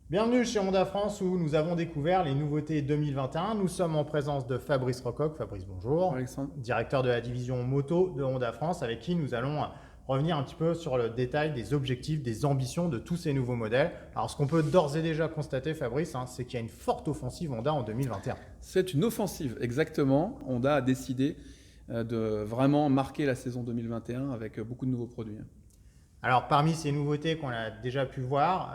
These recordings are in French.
Bienvenue chez Honda France où nous avons découvert les nouveautés 2021. Nous sommes en présence de Fabrice Rocoq. Fabrice, bonjour. Alexandre. Directeur de la division moto de Honda France, avec qui nous allons revenir un petit peu sur le détail des objectifs, des ambitions de tous ces nouveaux modèles. Alors, ce qu'on peut d'ores et déjà constater, Fabrice, c'est qu'il y a une forte offensive Honda en 2021. C'est une offensive, exactement. Honda a décidé de vraiment marquer la saison 2021 avec beaucoup de nouveaux produits. Alors, parmi ces nouveautés qu'on a déjà pu voir,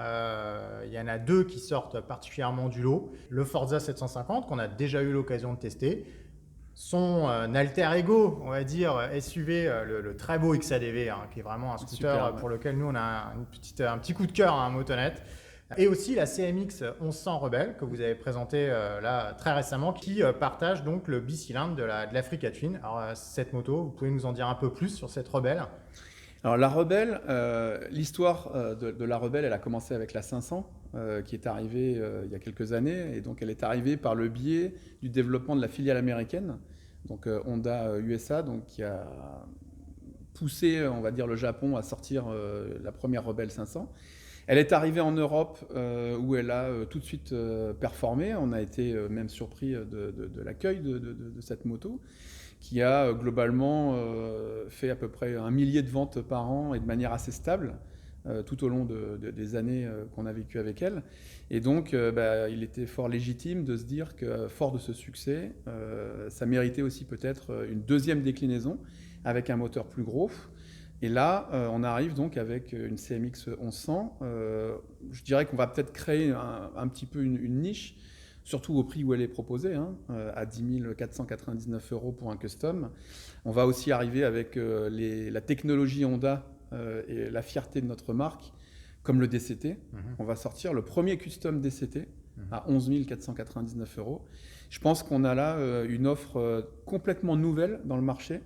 il y en a deux qui sortent particulièrement du lot. Le Forza 750, qu'on a déjà eu l'occasion de tester. Son alter ego, on va dire, SUV, le très beau XADV, qui est vraiment un scooter Super, ouais. pour lequel nous, on a un petit coup de cœur à motonette. Et aussi la CMX 1100 Rebelle, que vous avez présenté là très récemment, qui partage donc le bicylindre de l'Africa Twin. Alors, cette moto, vous pouvez nous en dire un peu plus sur cette Rebelle? Alors la Rebelle, l'histoire de la Rebelle, elle a commencé avec la 500, qui est arrivée il y a quelques années. Et donc elle est arrivée par le biais du développement de la filiale américaine, donc Honda USA, donc, qui a poussé, on va dire, le Japon à sortir la première Rebelle 500. Elle est arrivée en Europe où elle a tout de suite performé. On a été même surpris de l'accueil de cette moto qui a globalement fait à peu près 1 millier de ventes par an et de manière assez stable tout au long des années qu'on a vécues avec elle. Et donc, il était fort légitime de se dire que, fort de ce succès, ça méritait aussi peut-être une deuxième déclinaison avec un moteur plus gros. Et là, on arrive donc avec une CMX 1100. Je dirais qu'on va peut-être créer un petit peu une niche, surtout au prix où elle est proposée, à 10 499 € pour un custom. On va aussi arriver avec la technologie Honda et la fierté de notre marque, comme le DCT. On va sortir le premier custom DCT à 11 499 €. Je pense qu'on a là une offre complètement nouvelle dans le marché.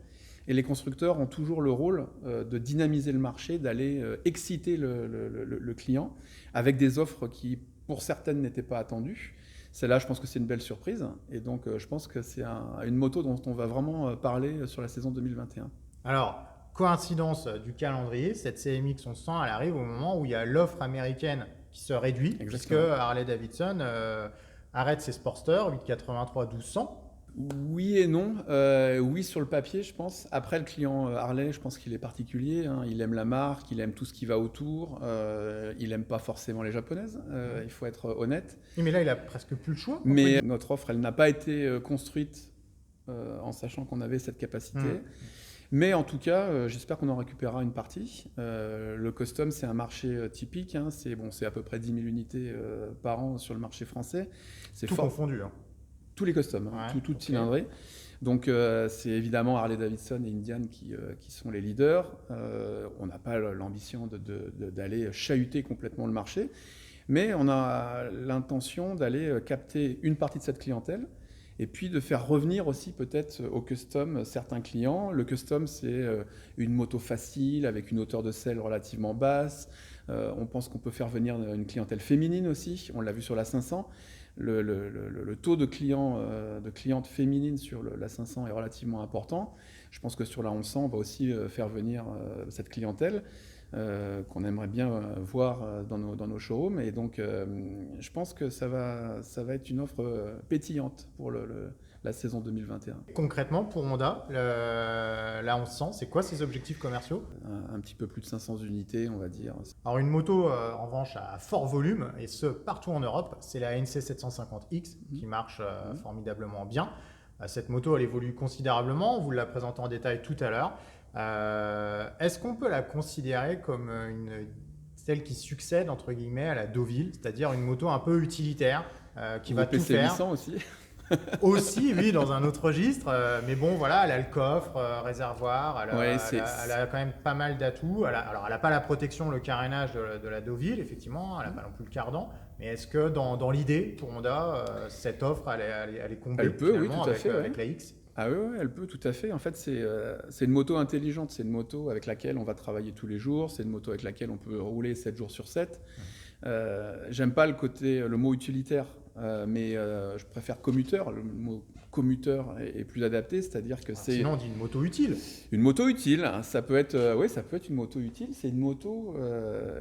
Et les constructeurs ont toujours le rôle de dynamiser le marché, d'aller exciter le client avec des offres qui, pour certaines, n'étaient pas attendues. Celle-là, je pense que c'est une belle surprise. Et donc, je pense que c'est une moto dont on va vraiment parler sur la saison 2021. Alors, coïncidence du calendrier, cette CMX 1100, elle arrive au moment où il y a l'offre américaine qui se réduit, puisque Exactement. Harley-Davidson arrête ses Sportster 883 1200. Oui et non. Oui, sur le papier, je pense. Après, le client Harley, je pense qu'il est particulier. Il aime la marque, il aime tout ce qui va autour. Il aime pas forcément les japonaises. Il faut être honnête. Oui, mais là, il a presque plus le choix, entre Mais guillemets. notre offre, elle n'a pas été construite en sachant qu'on avait cette capacité. Mais en tout cas, j'espère qu'on en récupérera une partie. Le custom, c'est un marché typique. C'est à peu près 10 000 unités par an sur le marché français. C'est Tout fort. confondu. Tous les customs, Ouais, tout ok. cylindré. Donc c'est évidemment Harley-Davidson et Indian qui sont les leaders. On n'a pas l'ambition d'aller chahuter complètement le marché, mais on a l'intention d'aller capter une partie de cette clientèle et puis de faire revenir aussi peut-être au custom certains clients. Le custom, c'est une moto facile avec une hauteur de selle relativement basse. On pense qu'on peut faire venir une clientèle féminine aussi. On l'a vu sur la 500. Le taux de clientes féminines sur la 500 est relativement important. Je pense que sur la 1100, on va aussi faire venir cette clientèle qu'on aimerait bien voir dans nos showrooms. Et donc, je pense que ça va être une offre pétillante pour la saison 2021. Concrètement, pour Honda, la 1100, c'est quoi ses objectifs commerciaux? Un petit peu plus de 500 unités, on va dire. Alors, une moto, en revanche, à fort volume, et ce, partout en Europe, c'est la NC 750X qui marche formidablement bien. Cette moto, elle évolue considérablement, on vous l'a présenté en détail tout à l'heure. Est-ce qu'on peut la considérer comme celle qui succède, entre guillemets, à la Deauville, c'est-à-dire une moto un peu utilitaire, qui Ou va au tout PC faire? 800 aussi. Aussi, oui, dans un autre registre. Mais bon, voilà, elle a le coffre, réservoir, Ouais, elle a quand même pas mal d'atouts. Alors, elle n'a pas la protection, le carénage de la Deauville, effectivement. Elle n'a pas non plus le cardan. Mais est-ce que dans l'idée, pour Honda, cette offre, elle est comblée Elle peut, oui, finalement tout à fait. Ouais. avec la X? Ah oui, ouais, elle peut, tout à fait. En fait, c'est une moto intelligente, c'est une moto avec laquelle on va travailler tous les jours, c'est une moto avec laquelle on peut rouler 7 jours sur 7. J'aime pas le mot utilitaire, mais je préfère commuteur. Le mot commuteur est plus adapté, c'est-à-dire que c'est... Sinon, on dit une moto utile. Une moto utile, ça peut être, oui, ça peut être une moto utile. C'est une moto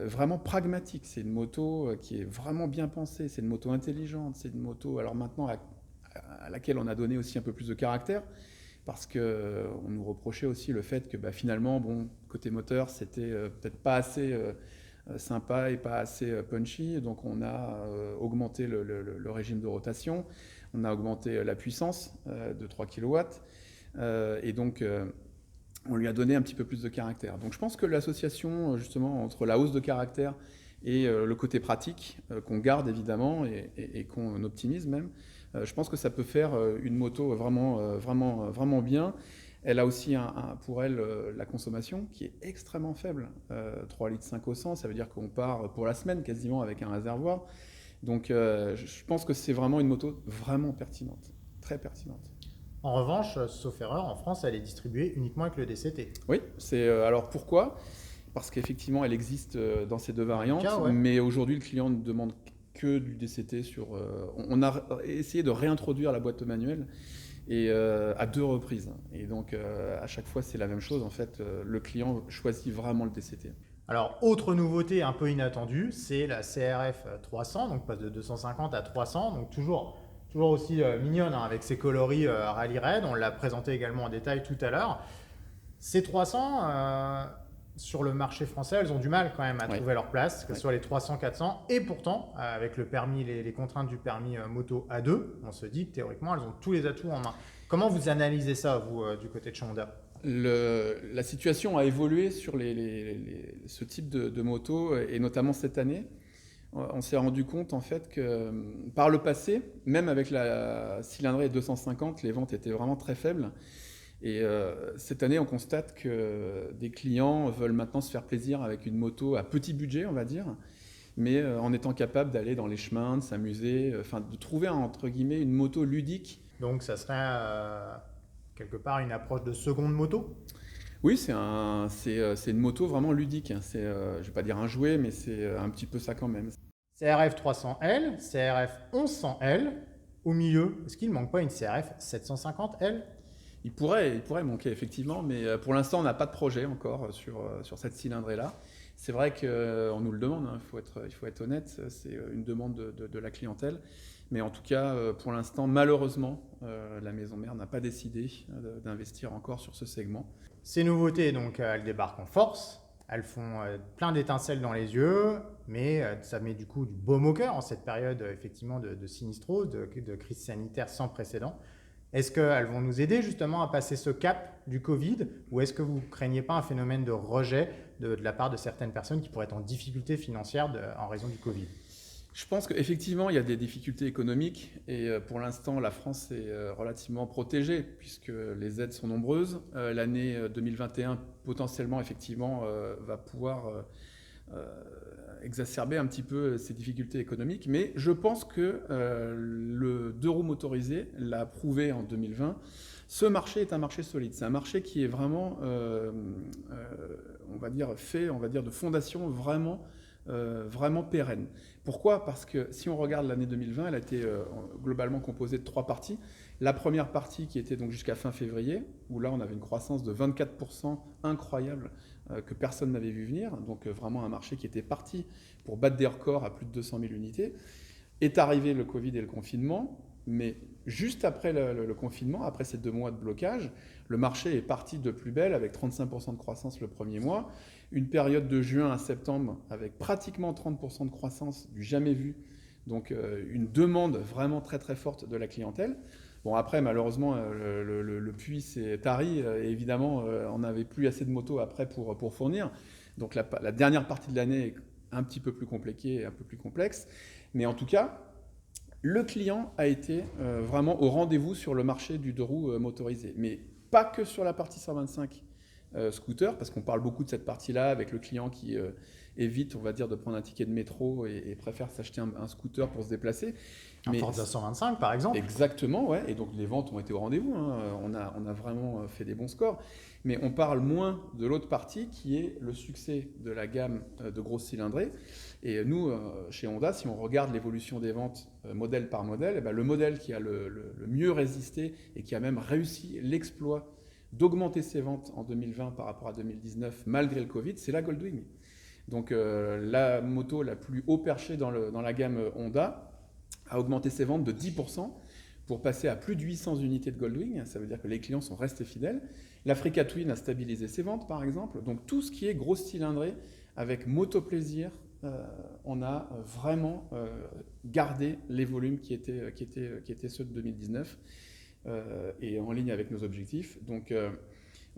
vraiment pragmatique. C'est une moto qui est vraiment bien pensée. C'est une moto intelligente. C'est une moto, alors maintenant, à laquelle on a donné aussi un peu plus de caractère, parce qu'on nous reprochait aussi le fait que finalement, bon, côté moteur, c'était peut-être pas assez sympa et pas assez punchy. Donc on a augmenté le régime de rotation. On a augmenté la puissance de 3 kW. Et donc, on lui a donné un petit peu plus de caractère. Donc je pense que l'association, justement, entre la hausse de caractère et le côté pratique, qu'on garde évidemment et qu'on optimise même, je pense que ça peut faire une moto vraiment bien. Elle a aussi pour elle la consommation qui est extrêmement faible. 3,5 litres au 100, ça veut dire qu'on part pour la semaine quasiment avec un réservoir. Donc je pense que c'est vraiment une moto vraiment pertinente, très pertinente. En revanche, sauf erreur, en France, elle est distribuée uniquement avec le DCT. Oui, alors pourquoi ? Parce qu'effectivement, elle existe dans ces deux variantes, Ouais. mais aujourd'hui, le client ne demande que du DCT on a essayé de réintroduire la boîte manuelle et à 2 reprises. Et donc, à chaque fois, c'est la même chose. En fait, le client choisit vraiment le DCT. Alors, autre nouveauté un peu inattendue, c'est la CRF 300, donc passe de 250 à 300, donc toujours aussi mignonne avec ses coloris Rally Raid. On l'a présenté également en détail tout à l'heure. Ces 300, sur le marché français, elles ont du mal quand même à trouver leur place, que ce soit les 300, 400. Et pourtant, avec le permis, les contraintes du permis moto A2, on se dit que théoriquement, elles ont tous les atouts en main. Comment vous analysez ça, vous, du côté de Honda ? La situation a évolué sur ce type de moto, et notamment cette année. On s'est rendu compte en fait que par le passé, même avec la cylindrée 250, les ventes étaient vraiment très faibles. Et cette année, on constate que des clients veulent maintenant se faire plaisir avec une moto à petit budget, on va dire, mais en étant capable d'aller dans les chemins, de s'amuser, de trouver entre guillemets une moto ludique. Donc ça serait quelque part une approche de seconde moto ? Oui, c'est une moto vraiment ludique. Je ne vais pas dire un jouet, mais c'est un petit peu ça quand même. CRF 300L, CRF 1100L, au milieu, est-ce qu'il ne manque pas une CRF 750L ? Il pourrait manquer effectivement, mais pour l'instant, on n'a pas de projet encore sur cette cylindrée-là. C'est vrai qu'on nous le demande, hein, il faut être honnête, c'est une demande de la clientèle. Mais en tout cas, pour l'instant, malheureusement, la maison mère n'a pas décidé d'investir encore sur ce segment. Ces nouveautés, donc, elles débarquent en force. Elles font plein d'étincelles dans les yeux, mais ça met du coup du baume au cœur en cette période effectivement de sinistrose, de crise sanitaire sans précédent. Est-ce qu'elles vont nous aider justement à passer ce cap du Covid, ou est-ce que vous ne craignez pas un phénomène de rejet de la part de certaines personnes qui pourraient être en difficulté financière en raison du Covid ? Je pense qu'effectivement, il y a des difficultés économiques et pour l'instant, la France est relativement protégée puisque les aides sont nombreuses. L'année 2021, potentiellement, effectivement, va pouvoir exacerber un petit peu ces difficultés économiques. Mais je pense que le 2 roues motorisé l'a prouvé en 2020. Ce marché est un marché solide. C'est un marché qui est vraiment, on va dire, fait, de fondation vraiment pérenne. Pourquoi ? Parce que si on regarde l'année 2020, elle a été globalement composée de 3 parties. La première partie qui était donc jusqu'à fin février, où là on avait une croissance de 24% incroyable que personne n'avait vu venir, donc vraiment un marché qui était parti pour battre des records à plus de 200 000 unités. Est arrivé le Covid et le confinement, mais juste après le confinement, après ces 2 mois de blocage, le marché est parti de plus belle avec 35% de croissance le premier mois, une période de juin à septembre avec pratiquement 30% de croissance du jamais vu, donc une demande vraiment très très forte de la clientèle. Bon, après, malheureusement, le puits s'est tari et évidemment, on n'avait plus assez de motos après pour fournir. Donc la dernière partie de l'année est un petit peu plus compliquée et un peu plus complexe. Mais en tout cas, le client a été vraiment au rendez-vous sur le marché du 2 roues motorisé. Mais pas que sur la partie 125 scooter, parce qu'on parle beaucoup de cette partie-là avec le client qui évite, on va dire, de prendre un ticket de métro et préfèrent s'acheter un scooter pour se déplacer. Un Forza 125 par exemple. Exactement, ouais. Et donc les ventes ont été au rendez-vous, hein. On a vraiment fait des bons scores. Mais on parle moins de l'autre partie qui est le succès de la gamme de grosses cylindrées. Et nous, chez Honda, si on regarde l'évolution des ventes modèle par modèle, eh ben, le modèle qui a le mieux résisté et qui a même réussi l'exploit d'augmenter ses ventes en 2020 par rapport à 2019 malgré le Covid, c'est la Goldwing. Donc la moto la plus haut perchée dans la gamme Honda a augmenté ses ventes de 10% pour passer à plus de 800 unités de Goldwing. Ça veut dire que les clients sont restés fidèles. L'Africa Twin a stabilisé ses ventes, par exemple. Donc tout ce qui est grosse cylindrée avec moto plaisir, on a vraiment gardé les volumes qui étaient ceux de 2019 et en ligne avec nos objectifs. Donc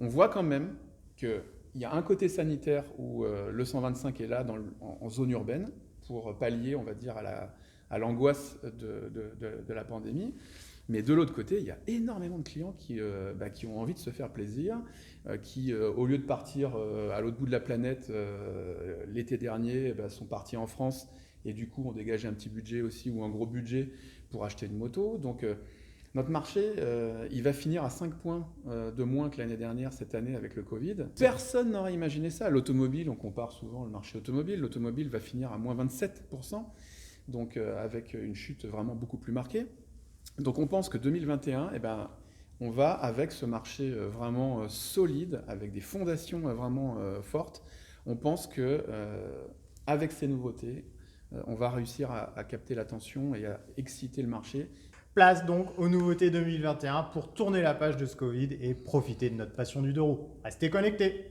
on voit quand même qu'il y a un côté sanitaire où le 125 est là en zone urbaine pour pallier, on va dire, à l'angoisse de la pandémie. Mais de l'autre côté, il y a énormément de clients qui ont envie de se faire plaisir, qui, au lieu de partir à l'autre bout de la planète l'été dernier, sont partis en France et du coup ont dégagé un petit budget aussi ou un gros budget pour acheter une moto. Donc notre marché, il va finir à 5 points de moins que l'année dernière cette année avec le Covid. Personne n'aurait imaginé ça. L'automobile, on compare souvent le marché automobile, l'automobile va finir à moins 27%, donc avec une chute vraiment beaucoup plus marquée. Donc on pense que 2021, on va avec ce marché vraiment solide, avec des fondations vraiment fortes. On pense que avec ces nouveautés, on va réussir à capter l'attention et à exciter le marché. Place donc aux nouveautés 2021 pour tourner la page de ce Covid et profiter de notre passion du deux roues. Restez connectés.